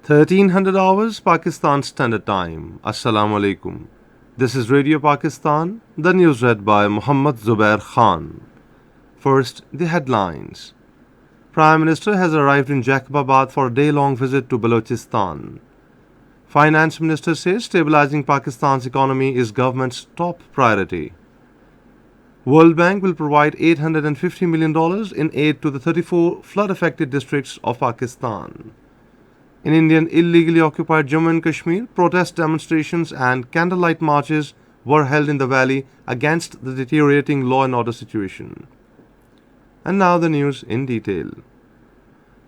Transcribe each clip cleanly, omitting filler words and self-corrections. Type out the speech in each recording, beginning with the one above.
1300 hours Pakistan Standard Time. Assalamu alaikum. This is Radio Pakistan, the news read by Muhammad Zubair Khan. First, the headlines. Prime Minister has arrived in Jacobabad for a day-long visit to Balochistan. Finance Minister says stabilizing Pakistan's economy is government's top priority. World Bank will provide $850 million in aid to the 34 flood-affected districts of Pakistan. In Indian illegally occupied Jammu and Kashmir, protest demonstrations and candlelight marches were held in the valley against the deteriorating law and order situation. And now the news in detail.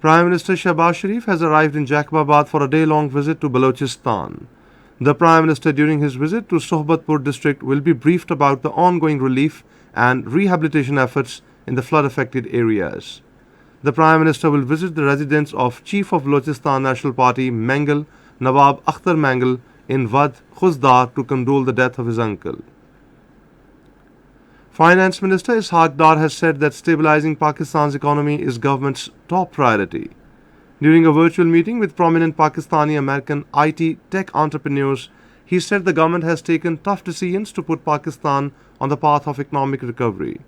Prime Minister Shehbaz Sharif has arrived in Jacobabad for a day-long visit to Balochistan. The Prime Minister during his visit to Sohbatpur district will be briefed about the ongoing relief and rehabilitation efforts in the flood-affected areas. The Prime Minister will visit the residence of Chief of Balochistan National Party Mangal, Nawab Akhtar Mangal, in Vad Khuzdar to condole the death of his uncle. Finance Minister Ishaq Dar has said that stabilizing Pakistan's economy is government's top priority. During a virtual meeting with prominent Pakistani-American IT tech entrepreneurs, he said the government has taken tough decisions to put Pakistan on the path of economic recovery.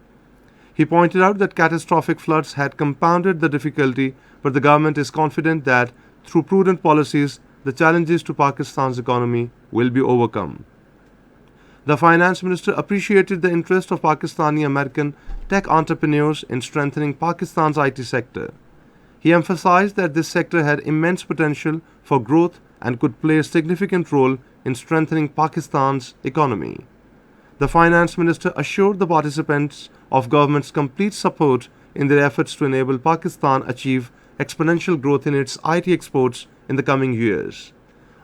He pointed out that catastrophic floods had compounded the difficulty, but the government is confident that through prudent policies, the challenges to Pakistan's economy will be overcome. The Finance Minister appreciated the interest of Pakistani-American tech entrepreneurs in strengthening Pakistan's IT sector. He emphasized that this sector had immense potential for growth and could play a significant role in strengthening Pakistan's economy. The Finance Minister assured the participants of government's complete support in their efforts to enable Pakistan achieve exponential growth in its IT exports in the coming years.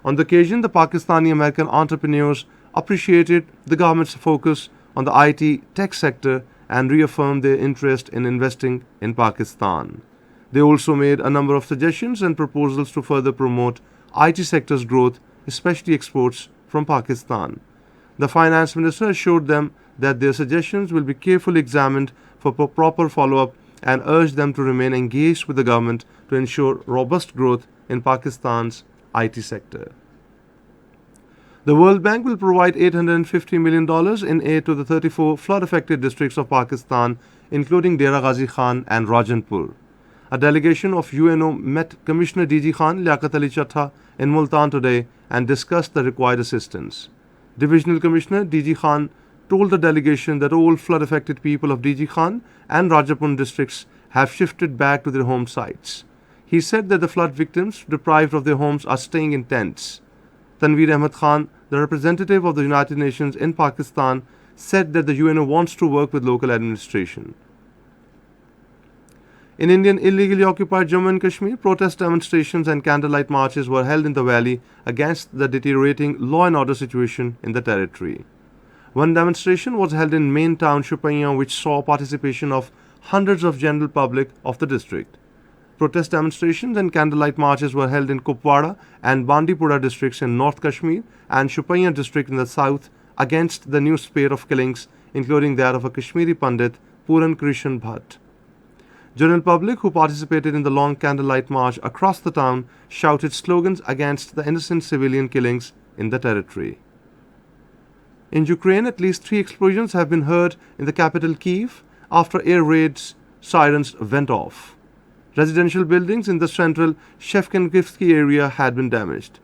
On the occasion, the Pakistani-American entrepreneurs appreciated the government's focus on the IT tech sector and reaffirmed their interest in investing in Pakistan. They also made a number of suggestions and proposals to further promote IT sector's growth, especially exports from Pakistan. The Finance Minister assured them that their suggestions will be carefully examined for proper follow-up and urged them to remain engaged with the government to ensure robust growth in Pakistan's IT sector. The World Bank will provide $850 million in aid to the 34 flood-affected districts of Pakistan, including Dera Ghazi Khan and Rajanpur. A delegation of UNO met Commissioner DG Khan Liaquat Ali Chattha in Multan today and discussed the required assistance. Divisional Commissioner DG Khan told the delegation that all flood-affected people of DG Khan and Rajapur districts have shifted back to their home sites. He said that the flood victims deprived of their homes are staying in tents. Tanveer Ahmed Khan, the representative of the United Nations in Pakistan, said that the UNO wants to work with local administration. In Indian illegally occupied Jammu and Kashmir, protest demonstrations and candlelight marches were held in the valley against the deteriorating law and order situation in the territory. One demonstration was held in main town Shupaiyan, which saw participation of hundreds of general public of the district. Protest demonstrations and candlelight marches were held in Kupwara and Bandipora districts in North Kashmir and Shupaiyan district in the south against the new spate of killings, including that of a Kashmiri Pandit, Puran Krishan Bhatt. General public who participated in the long candlelight march across the town shouted slogans against the innocent civilian killings in the territory. In Ukraine, at least 3 explosions have been heard in the capital Kyiv after air raids sirens went off. Residential buildings in the central Shevchenkivsky area had been damaged.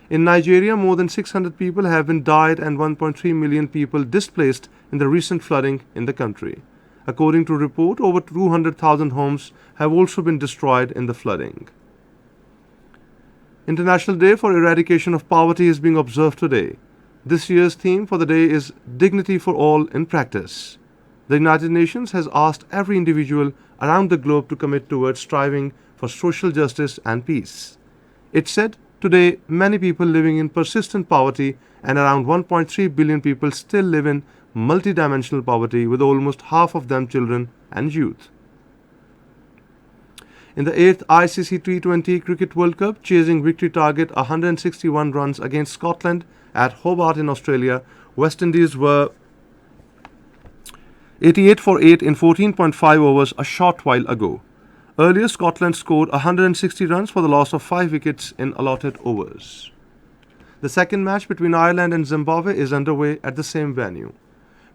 In Nigeria, more than 600 people have been died and 1.3 million people displaced in the recent flooding in the country. According to a report, over 200,000 homes have also been destroyed in the flooding. International Day for Eradication of Poverty is being observed today. This year's theme for the day is Dignity for All in Practice. The United Nations has asked every individual around the globe to commit towards striving for social justice and peace. It said, today, many people living in persistent poverty and around 1.3 billion people still live in multidimensional poverty, with almost half of them children and youth. In the 8th ICC T20 Cricket World Cup, chasing victory target 161 runs against Scotland at Hobart in Australia, West Indies were 88 for 8 in 14.5 overs a short while ago. Earlier, Scotland scored 160 runs for the loss of 5 wickets in allotted overs. The second match between Ireland and Zimbabwe is underway at the same venue.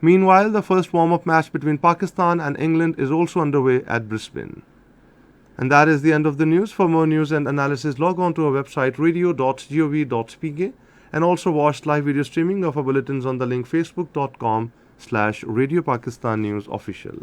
Meanwhile, the first warm-up match between Pakistan and England is also underway at Brisbane. And that is the end of the news. For more news and analysis, log on to our website radio.gov.pk and also watch live video streaming of our bulletins on the link facebook.com/Radio Pakistan News Official.